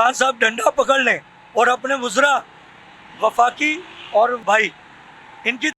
खान साहब डंडा पकड़ लें और अपने वज़रा वफाकी और भाई इनकी।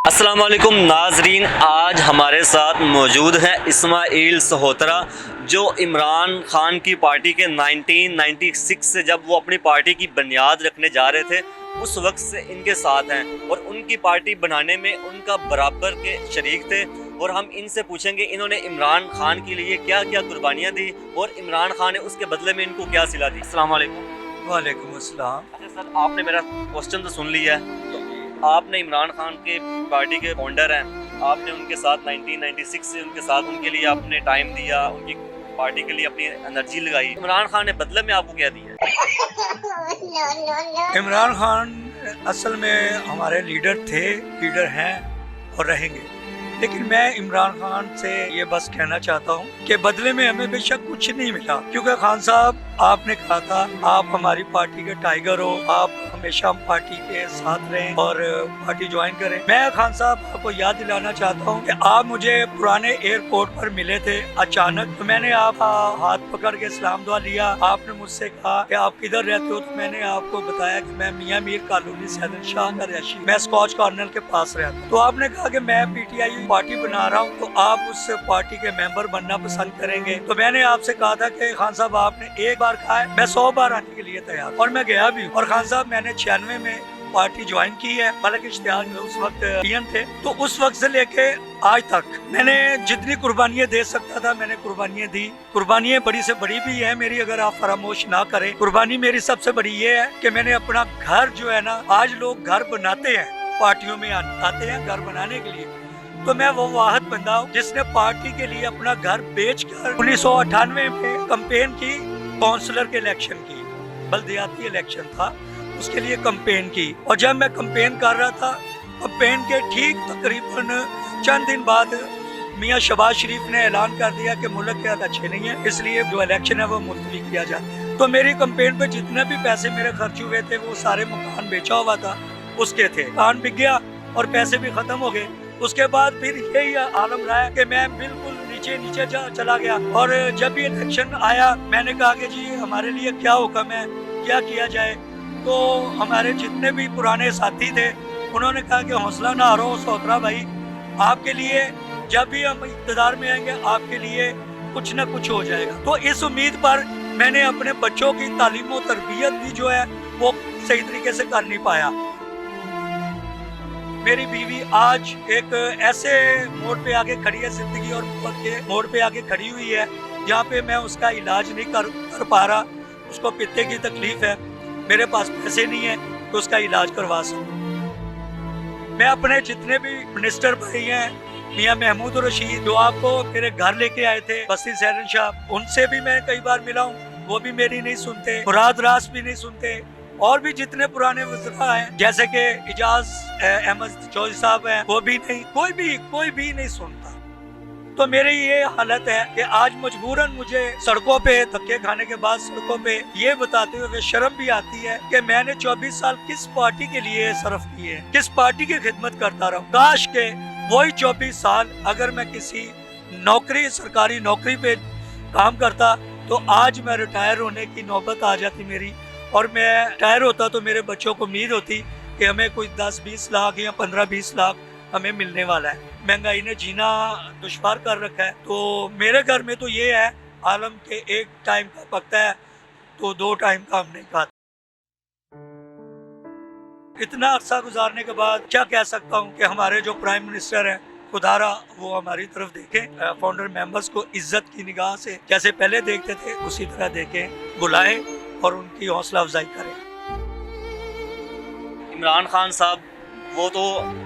अस्सलाम वालेकुम नाजरीन, आज हमारे साथ मौजूद हैं इस्माइल सहोत्रा, जो इमरान खान की पार्टी के 1996 से जब वो अपनी पार्टी की बुनियाद रखने जा रहे थे उस वक्त से इनके साथ हैं और उनकी पार्टी बनाने में उनका बराबर के शरीक थे। और हम इनसे पूछेंगे इन्होंने इमरान खान के लिए क्या क्या कुर्बानियाँ दी और इमरान खान ने उसके बदले में इनको क्या सिला दी। अस्सलाम वालेकुम। वालेकुम अस्सलाम। अच्छा सर, आपने मेरा क्वेश्चन तो सुन लिया है। तो आपने इमरान खान के पार्टी के फाउंडर हैं, आपने उनके साथ 1996 से उनके साथ उनके लिए आपने टाइम दिया, उनकी पार्टी के लिए अपनी एनर्जी लगाई। इमरान खान ने बदले में आपको क्या दिया? इमरान खान असल में हमारे लीडर थे, लीडर हैं और रहेंगे, लेकिन मैं इमरान खान से ये बस कहना चाहता हूँ कि बदले में हमें बेशक कुछ नहीं मिला, क्योंकि खान साहब आपने कहा था आप हमारी पार्टी के टाइगर हो, आप हमेशा हम पार्टी के साथ रहें और पार्टी ज्वाइन करें। मैं खान साहब आपको याद दिलाना चाहता हूँ कि आप मुझे पुराने एयरपोर्ट पर मिले थे अचानक, तो मैंने आप हाथ पकड़ के सलाम दुआ लिया। आपने मुझसे कहा कि आप किधर रहते हो, तो मैंने आपको बताया कि मैं मियाँ मीर कॉलोनी सैदन शाह का रहायशी, मैं स्कॉच कॉर्नर के पास रहता हूँ। तो आपने कहा कि मैं PTI पार्टी बना रहा हूँ, तो आप उस पार्टी के मेंबर बनना पसंद करेंगे। तो मैंने आपसे कहा था कि खान साहब आपने एक बार कहा है, मैं 100 बार आने के लिए तैयार, और मैं गया भी। और खान साहब मैंने 96 में पार्टी ज्वाइन की है, हालांकि इश्तिहार में उस वक्त PM थे, तो उस वक्त से लेके आज तक मैंने जितनी कुर्बानियाँ दे सकता था मैंने कुर्बानियाँ दी। कुर्बानियाँ बड़ी से बड़ी भी है मेरी, अगर आप फरामोश ना करें। कुर्बानी मेरी सबसे बड़ी ये है कि मैंने अपना घर जो है ना, आज लोग घर बनाते हैं, पार्टियों में आते हैं घर बनाने के लिए, तो मैं वो वाहिद बंदा हूँ जिसने पार्टी के लिए अपना घर बेचकर 1998 में कंपेन की, काउंसलर के इलेक्शन की, बल्दियाती इलेक्शन था, उसके लिए कंपेन की। और जब मैं कंपेन कर रहा था, कंपेन के ठीक तकरीबन चंद दिन बाद मियाँ शहबाज शरीफ ने ऐलान कर दिया कि मुल्क के हालात अच्छे नहीं है, इसलिए जो इलेक्शन है वो मुलतवी किया जाए। तो मेरी कंपेन पे जितने भी पैसे मेरे खर्च हुए थे, वो सारे मकान बेचा हुआ था उसके थे, मकान बिक गया और पैसे भी खत्म हो गए। उसके बाद फिर यही आलम रहा कि मैं बिल्कुल नीचे चला गया। और जब भी इलेक्शन आया, मैंने कहा कि जी हमारे लिए क्या हुक्म है, क्या किया जाए। तो हमारे जितने भी पुराने साथी थे उन्होंने कहा कि हौसला ना हारो सहोत्रा भाई, आपके लिए जब भी हम इक़्तिदार में आएंगे आपके लिए कुछ न कुछ हो जाएगा। तो इस उम्मीद पर मैंने अपने बच्चों की तालीम और तरबियत भी जो है वो सही तरीके से कर नहीं पाया। मेरी बीवी आज एक ऐसे मोड़ पे आके खड़ी है, जिंदगी और मौत के मोड़ पे आके खड़ी हुई है, जहाँ पे मैं उसका इलाज नहीं कर पा रहा। उसको पित्ते की तकलीफ है, मेरे पास पैसे नहीं है तो उसका इलाज करवा सकूं। मैं अपने जितने भी मिनिस्टर भाई हैं, मियाँ महमूद रशीद जो आपको मेरे घर लेके आए थे बस्ती सैदन शाह, उनसे भी मैं कई बार मिला हूँ, वो भी मेरी नहीं सुनते। मुराद रास भी नहीं सुनते। और भी जितने पुराने वज़रा हैं, जैसे कि इजाज अहमद चौधरी साहब हैं, वो भी नहीं, कोई भी नहीं सुनता। तो मेरी ये हालत है कि आज मजबूरन मुझे सड़कों पे धक्के खाने के बाद सड़कों पे ये बताते हुए शर्म भी आती है कि मैंने 24 साल किस पार्टी के लिए सर्फ किए, किस पार्टी की खिदमत करता रहा। काश के वही 24 साल अगर मैं किसी नौकरी, सरकारी नौकरी पे काम करता, तो आज मैं रिटायर होने की नौबत आ जाती मेरी, और मैं रिटायर होता तो मेरे बच्चों को उम्मीद होती कि हमें कोई 10-20 लाख या 15-20 लाख हमें मिलने वाला है। महंगाई ने जीना दुश्वार कर रखा है। तो मेरे घर में तो ये है आलम के एक टाइम का पकता है तो 2 टाइम का हम नहीं खाते। इतना अरसा गुजारने के बाद क्या कह सकता हूँ कि हमारे जो प्राइम मिनिस्टर हैं, खुदारा वो हमारी तरफ देखें, फाउंडर मेंबर्स को इज्जत की निगाह से जैसे पहले देखते थे उसी तरह देखें, बुलाएं और उनकी हौसला अफजाई करें। इमरान खान साहब वो तो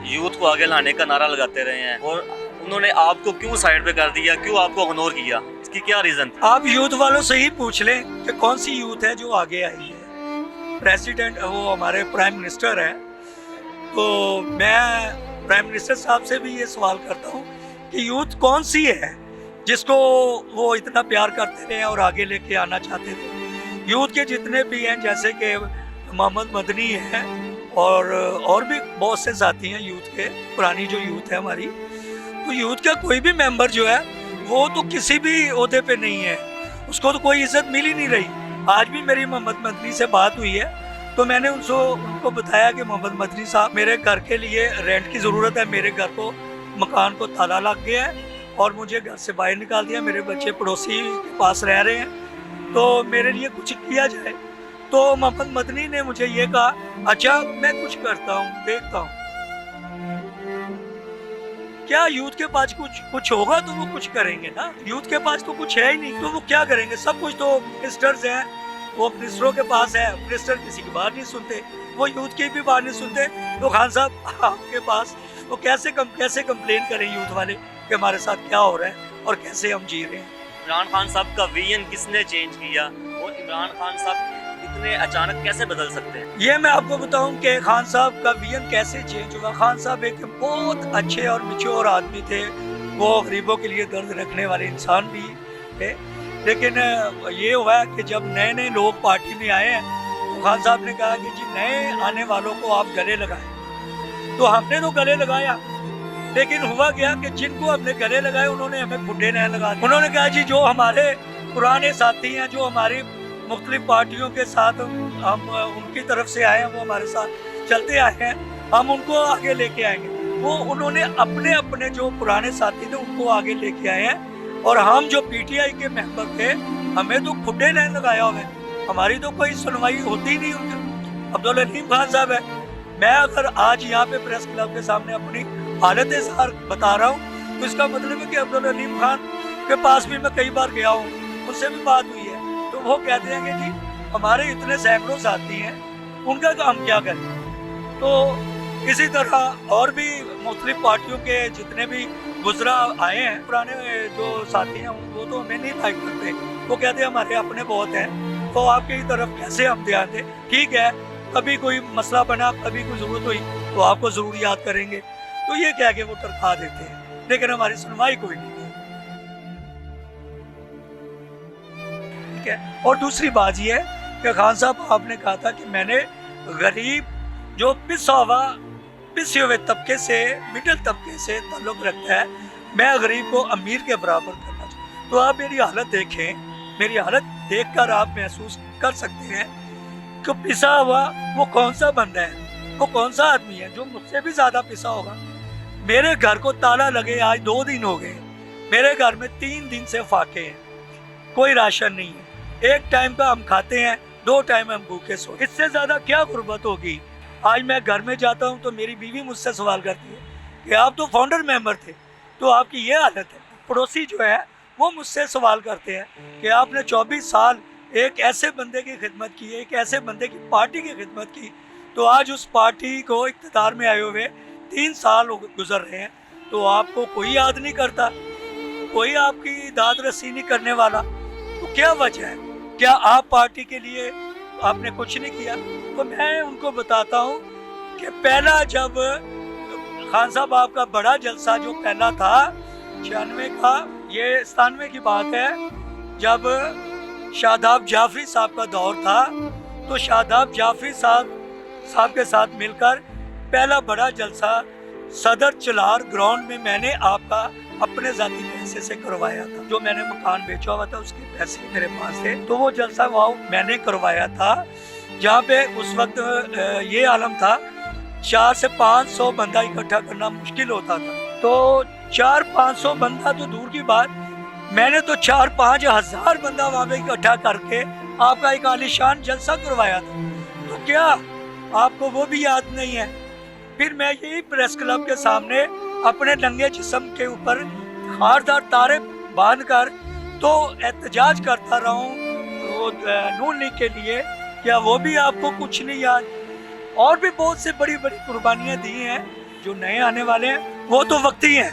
यूथ को आगे लाने का नारा लगाते रहे हैं, और उन्होंने आपको क्यों साइड पे कर दिया, क्यों आपको इग्नोर किया, इसकी क्या रीजन थी? आप यूथ वालों से ही पूछ लें कि कौन सी यूथ है जो आगे आई है। प्रेसिडेंट वो हमारे प्राइम मिनिस्टर है, तो मैं प्राइम मिनिस्टर साहब से भी ये सवाल करता हूँ कि यूथ कौन सी है जिसको वो इतना प्यार करते रहे और आगे लेके आना चाहते थे। यूथ के जितने भी हैं, जैसे कि मोहम्मद मदनी है और भी बहुत से साथी हैं यूथ के, पुरानी जो यूथ है हमारी, तो यूथ का कोई भी मेंबर जो है वो तो किसी भी ओहदे पे नहीं है, उसको तो कोई इज्जत मिल ही नहीं रही। आज भी मेरी मोहम्मद मदनी से बात हुई है तो मैंने उनको बताया कि मोहम्मद मदनी साहब, मेरे घर के लिए रेंट की ज़रूरत है, मेरे घर को मकान को ताला लग गया है और मुझे घर से बाहर निकाल दिया, मेरे बच्चे पड़ोसी के पास रह रहे हैं, तो मेरे लिए कुछ किया जाए। तो मोहम्मद मदनी ने मुझे ये कहा, अच्छा मैं कुछ करता हूँ, देखता हूँ क्या यूथ के पास कुछ होगा तो वो कुछ करेंगे ना। यूथ के पास तो कुछ है ही नहीं तो वो क्या करेंगे। सब कुछ तो मिनिस्टर्स हैं, वो मिनिस्टरों के पास है, मिनिस्टर किसी की बात नहीं सुनते, वो यूथ की भी बात नहीं सुनते। तो खान साहब आपके पास वो कैसे कंप्लेन करें यूथ वाले कि हमारे साथ क्या हो रहा है और कैसे हम जी रहे हैं। इमरान खान साहब का विजन किसने चेंज किया और इमरान खान साहब इतने अचानक कैसे बदल सकते हैं? ये मैं आपको बताऊं कि खान साहब का विजन कैसे चेंज हुआ। खान साहब एक बहुत अच्छे और मैच्योर आदमी थे, वो गरीबों के लिए दर्द रखने वाले इंसान भी थे, लेकिन ये हुआ कि जब नए नए लोग पार्टी में आए हैं तो खान साहब ने कहा कि जी नए आने वालों को आप गले लगाएं। तो हमने तो गले लगाया, लेकिन हुआ क्या कि जिनको हमने गले लगाए उन्होंने हमें खुड्डे नहीं लगा दिए। उन्होंने कहा जी जो हमारे पुराने साथी हैं, जो हमारी मुख्तलिफ पार्टियों के साथ हम उनकी तरफ से आए हैं, वो हमारे साथ चलते आए हैं, हम उनको आगे लेके आएंगे। वो उन्होंने अपने अपने जो पुराने साथी थे उनको आगे लेके आए हैं और हम जो पीटीआई के मेंबर थे हमें तो खुड्डे नहीं लगाया हुआ है, हमारी तो कोई सुनवाई होती नहीं उनकी। अब्दुल हलीम खान साहब है, मैं अगर आज यहाँ पे प्रेस क्लब के सामने अपनी हालत इज़हार बता रहा हूँ तो इसका मतलब है कि अब्दुल हलीम खान के पास भी मैं कई बार गया हूँ, उनसे भी बात हुई है, तो वो कहते हैं कि जी हमारे इतने सैकड़ों साथी हैं, उनका काम क्या करें। तो इसी तरह और भी मुख्तलिफ पार्टियों के जितने भी गुजरा आए हैं पुराने जो साथी हैं वो तो हमें नहीं लाइक करते, वो कहते हैं हमारे अपने बहुत हैं, तो आपकी तरफ कैसे हम ध्यान दें। ठीक है, कभी कोई मसला बना, कभी कोई ज़रूरत हुई तो आपको ज़रूर याद करेंगे, तो ये कह के वो टरखा देते हैं, लेकिन हमारी सुनवाई कोई नहीं है। ठीक है, और दूसरी बात ये है कि खान साहब आपने कहा था कि मैंने गरीब जो पिसे हुए तबके से, मिडिल तबके से ताल्लुक़ रखता है, मैं गरीब को अमीर के बराबर करना चाहूँ। तो आप मेरी हालत देखें, मेरी हालत देखकर आप महसूस कर सकते हैं कि पिसा हुआ वो कौन सा बंदा है, वो कौन सा आदमी है जो मुझसे भी ज़्यादा पिसा होगा। मेरे घर को ताला लगे आज 2 दिन हो गए, मेरे घर में 3 दिन से फाके हैं, कोई राशन नहीं है, 1 टाइम का हम खाते हैं, 2 टाइम हम भूखे सो, इससे ज़्यादा क्या गुर्बत होगी। आज मैं घर में जाता हूं तो मेरी बीवी मुझसे सवाल करती है कि आप तो फाउंडर मेंबर थे, तो आपकी ये हालत है। पड़ोसी जो है वो मुझसे सवाल करते हैं कि आपने 24 साल एक ऐसे बंदे की खिदमत की है, एक ऐसे बंदे की पार्टी की खिदमत की, तो आज उस पार्टी को इक़्तिदार में आए हुए 3 साल गुजर रहे हैं, तो आपको कोई याद नहीं करता, कोई आपकी दाद रसी नहीं करने वाला, तो क्या वजह है? क्या आप पार्टी के लिए आपने कुछ नहीं किया? तो मैं उनको बताता हूँ कि पहला जब खान साहब आपका बड़ा जलसा जो पहला था 96 का, ये 97 की बात है, जब शादाब जाफरी साहब का दौर था, तो शादाब जाफरी साहब के साथ मिलकर पहला बड़ा जलसा सदर चलार ग्राउंड में मैंने आपका अपने जाती पैसे से करवाया था। जो मैंने मकान बेचा हुआ था उसके पैसे मेरे पास थे, तो वो जलसा वहाँ मैंने करवाया था, जहाँ पे उस वक्त ये आलम था 400 से 500 बंदा इकट्ठा करना मुश्किल होता था। तो 400-500 बंदा तो दूर की बात, मैंने तो 4-5 हज़ार बंदा वहाँ पे इकट्ठा करके आपका एक आलीशान जलसा करवाया था। तो क्या आपको वो भी याद नहीं है? फिर मैं यही प्रेस क्लब के सामने अपने नंगे जिस्म के ऊपर खारदार तारे बांध कर तो एहतजाज करता रहा हूँ नून लीग के लिए, क्या वो भी आपको कुछ नहीं याद? और भी बहुत से बड़ी बड़ी कुर्बानियाँ दी हैं। जो नए आने वाले हैं वो तो वक्ती हैं,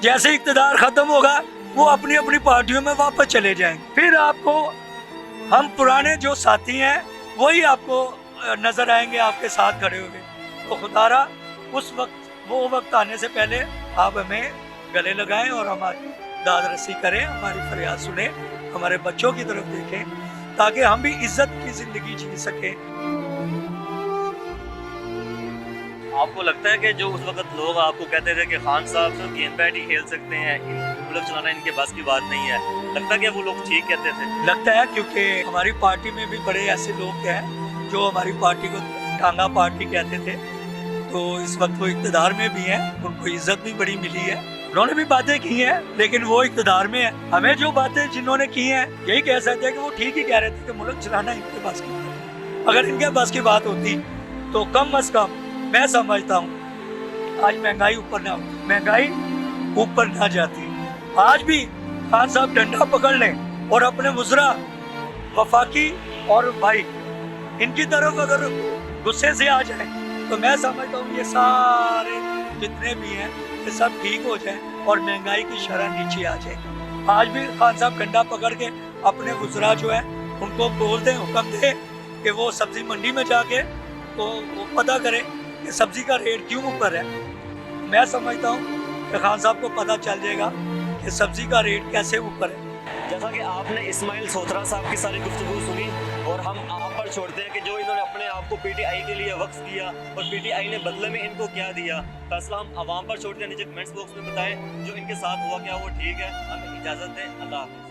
जैसे इक़्तिदार ख़त्म होगा वो अपनी अपनी पार्टियों में वापस चले जाएंगे, फिर आपको हम पुराने जो साथी हैं वही आपको नज़र आएंगे आपके साथ खड़े हुए। तो खुदारा उस वक्त आने से पहले आप हमें गले लगाएं और हमारी दाद रसी करें, हमारी फरियाद सुने, हमारे बच्चों की तरफ देखें, ताकि हम भी इज्जत की ज़िंदगी जी सकें। आपको लगता है कि जो उस वक्त लोग आपको कहते थे कि खान साहब सिर्फ गेंद बैट ही खेल सकते हैं, मुल्क चलाना इनके बस की बात नहीं है, लगता है कि वो लोग ठीक कहते थे? लगता है, क्योंकि हमारी पार्टी में भी बड़े ऐसे लोग हैं जो हमारी पार्टी को टांगा पार्टी कहते थे, तो इस वक्त वो इक़्तिदार में भी हैं, उनको इज्जत भी बड़ी मिली है, उन्होंने भी बातें की हैं, लेकिन वो इक़्तिदार में है। हमें जो बातें जिन्होंने की हैं यही कह सकते हैं कि वो ठीक ही कह रहे थे कि मुल्क चलाना इनके पास की बात। अगर इनके पास की बात होती तो कम अज कम मैं समझता हूँ आज महंगाई ऊपर ना होती, महंगाई ऊपर ना जाती। आज भी खान साहब डंडा पकड़ लें और अपने मुजरा वफाकी और भाई इनकी तरफ अगर गुस्से से आ जाए तो मैं समझता हूँ ये सारे जितने भी हैं ये सब ठीक हो जाए और महंगाई की शरह नीचे आ जाए। आज भी खान साहब डंडा पकड़ के अपने गुजरा जो है उनको बोल दें, हुक्म दें कि वो सब्जी मंडी में जाके तो वो पता करें कि सब्जी का रेट क्यों ऊपर है। मैं समझता हूँ कि खान साहब को पता चल जाएगा कि सब्जी का रेट कैसे ऊपर है। जैसा कि आपने इस्माइल सोहतरा साहब की सारी गुफ्तगू सुनी और हम आप पर छोड़ते हैं कि जो इन्होंने अपने आप को पीटीआई के लिए वक्फ किया और पीटीआई ने बदले में इनको क्या दिया, फैसला हम आवाम पर छोड़ते हैं। नीचे कमेंट्स बॉक्स में बताएं जो इनके साथ हुआ क्या वो ठीक है। हमें इजाज़त दें, अल्लाह हाफ़िज़।